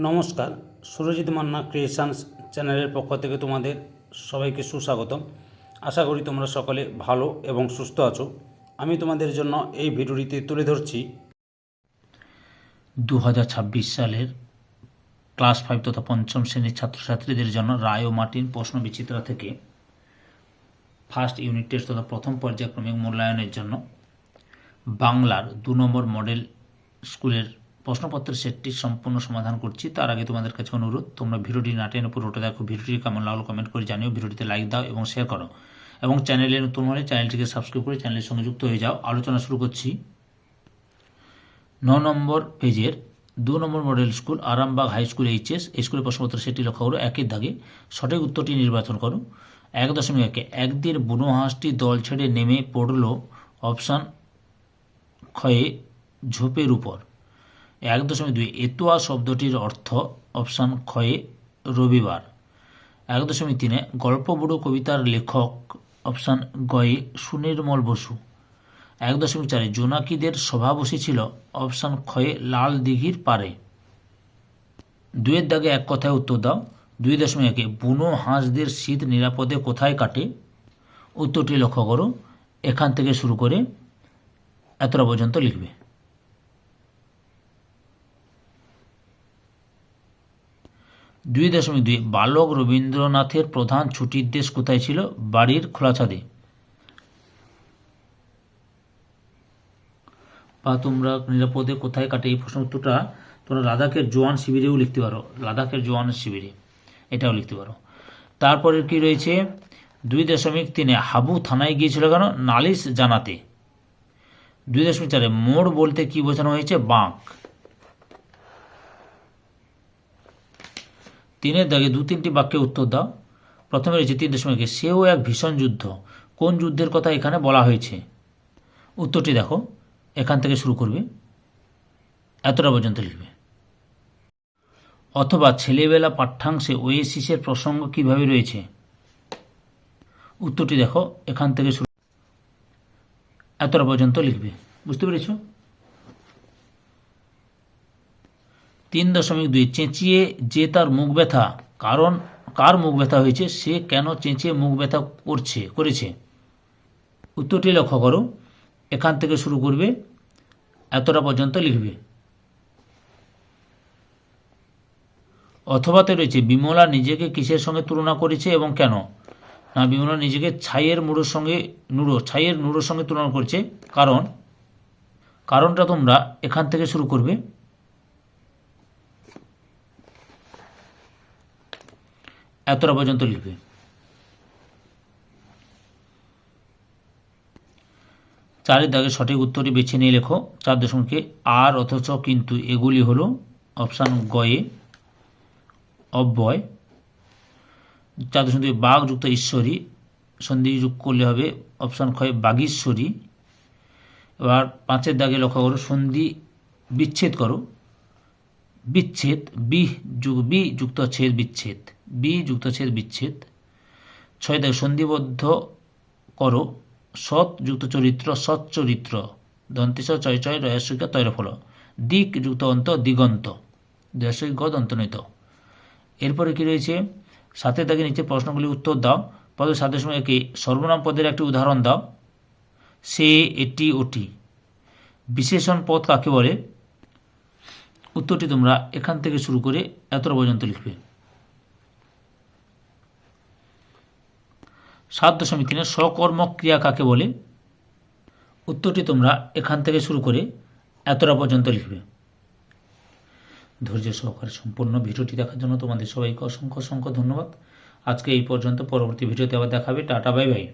নমস্কার, সুরজিৎ মান্না ক্রিয়েশনস চ্যানেলের পক্ষ থেকে তোমাদের সবাইকে সুস্বাগতম। আশা করি তোমরা সকলে ভালো এবং সুস্থ আছো। আমি তোমাদের জন্য এই ভিডিওটিতে তুলে ধরছি 2026 সালের ক্লাস 5 তথা পঞ্চম শ্রেণীর ছাত্রছাত্রীদের জন্য রায় ও মার্টিন প্রশ্ন বিচিত্রা থেকে ফার্স্ট ইউনিট টেস্ট তথা প্রথম পর্যায়ক্রমিক মূল্যায়নের জন্য বাংলার 2 নম্বর মডেল স্কুলের প্রশ্নপত্রের সেটটি সম্পূর্ণ সমাধান করছি। তার আগে তোমাদের কাছে অনুরোধ, তোমরা ভিডিওটি না টেনে পুরোটা দেখো। ভিডিওটি কেমন লাগলো কমেন্ট করে জানিও, ভিডিওটিতে লাইক দাও এবং শেয়ার করো, এবং চ্যানেলে নতুন হলে চ্যানেলটিকে সাবস্ক্রাইব করে চ্যানেলের সঙ্গে যুক্ত হয়ে যাও। আলোচনা শুরু করছি। 9 নম্বর পেজের 2 নম্বর model school Arambagh high school HS এই স্কুলের প্রশ্নপত্র সেটি লক্ষ্য করো। একের দাগে সঠিক উত্তরটি নির্বাচন করো। 1.1 একদিন বুনো হাঁসটি দল ছেড়ে নেমে পড়ল অপশান ক্ষয়ে ঝোপের উপর। 1.2 এতুয়া শব্দটির অর্থ অপশান ক্ষয়ে রবিবার। 1.3 গল্প বুড়ো কবিতার লেখক অপশান গয়ে সুনির্মল বসু। 1.4 জোনাকিদের সভা বসেছিল অপশান ক্ষয়ে লাল দিঘির পারে। 2 দাগে এক কথায় উত্তর দাও। 2.1 বুনো হাঁসদের শীত নিরাপদে কোথায় কাটে? উত্তরটি লক্ষ্য করো। এখান থেকে শুরু করে এতটা পর্যন্ত লিখবে। 2.2 বালক রবীন্দ্রনাথের প্রধান ছুটির দেশ কোথায় ছিল? বাড়ির খোলা ছাদে। বা তোমরা নিরাপদে কোথায় কাটে এই প্রশ্ন উত্তরটা তোমরা লাদাখের জোয়ান শিবিরেও লিখতে পারো। লাদাখের জোয়ান শিবিরে এটাও লিখতে পারো। তারপরে কি রয়েছে? 2.3 হাবু থানায় গিয়েছিল কেন? নালিশ জানাতে। 2.4 মোড় বলতে কি বোঝানো হয়েছে? বাঁক। 3 দাগে 2-3টি বাক্যে উত্তর দাও। প্রথমে রয়েছে 3.1 সেও এক ভীষণ যুদ্ধ। কোন যুদ্ধের কথা এখানে বলা হয়েছে? উত্তরটি দেখো, এখান থেকে শুরু করবে, এতটা পর্যন্ত লিখবে। অথবা ছেলেবেলা পাঠ্যাংশে ওয়েসিসের প্রসঙ্গ কিভাবে রয়েছে? উত্তরটি দেখো, এখান থেকে শুরু, এতটা পর্যন্ত লিখবে। বুঝতে পেরেছ? 3.2 চেঁচিয়ে যে তার মুখ ব্যথা, কারণ কার মুখ ব্যথা হয়েছে, সে কেন চেঁচিয়ে মুখ ব্যথা করেছে? উত্তরটি লক্ষ্য করো, এখান থেকে শুরু করবে, এতটা পর্যন্ত লিখবে। অথবাতে রয়েছে বিমলা নিজেকে কিসের সঙ্গে তুলনা করেছে এবং কেন? না, বিমলা নিজেকে ছাইয়ের নুড়োর সঙ্গে তুলনা করেছে। কারণটা তোমরা এখান থেকে শুরু করবে, এতটা পর্যন্ত লিখবে। 4 দাগে সঠিক উত্তরটি বেছে নিয়ে লেখো। 4.1 আর অথচ কিন্তু এগুলি হলো অপশান গয়ে অব্যয়। 4.2 বাঘ যুক্ত ঈশ্বরী, সন্ধি যোগ করলে হবে অপশান ক্ষয় বাগীশ্বরী। এবার 5 দাগে লক্ষ্য করো, সন্ধি বিচ্ছেদ করো। বিচ্ছেদ বি যুক্ত ছেদ বিচ্ছেদ, বি যুক্ত ছেদ বিচ্ছেদ। 6 দাগে সন্ধিবদ্ধ করো। সৎ যুক্ত চরিত্র সৎ চরিত্র, দন্তেশ চয় চয় রয়স্যিকা তৈরফল। দিক যুক্ত অন্ত দিগন্ত, দয়স্যিক গদ অন্তর্নিত। এরপরে কি রয়েছে? 7 দাগে নিচে প্রশ্নগুলি উত্তর দাও। পদ 7.1 সর্বনাম পদের একটি উদাহরণ দাও। সে, এটি, ওটি। বিশেষণ পদ কাকে বলে? উত্তরটি তোমরা এখান থেকে শুরু করে এতটা পর্যন্ত লিখবে। 7.3 সকর্মক ক্রিয়া কাকে বলে? উত্তরটি তোমরা এখান থেকে শুরু করে এতটা পর্যন্ত লিখবে। ধৈর্য সহকারে সম্পূর্ণ ভিডিওটি দেখার জন্য তোমাদের সবাইকে অসংখ্য অসংখ্য ধন্যবাদ। আজকে এই পর্যন্ত, পরবর্তী ভিডিওতে আবার দেখাবে। Tata, bye bye.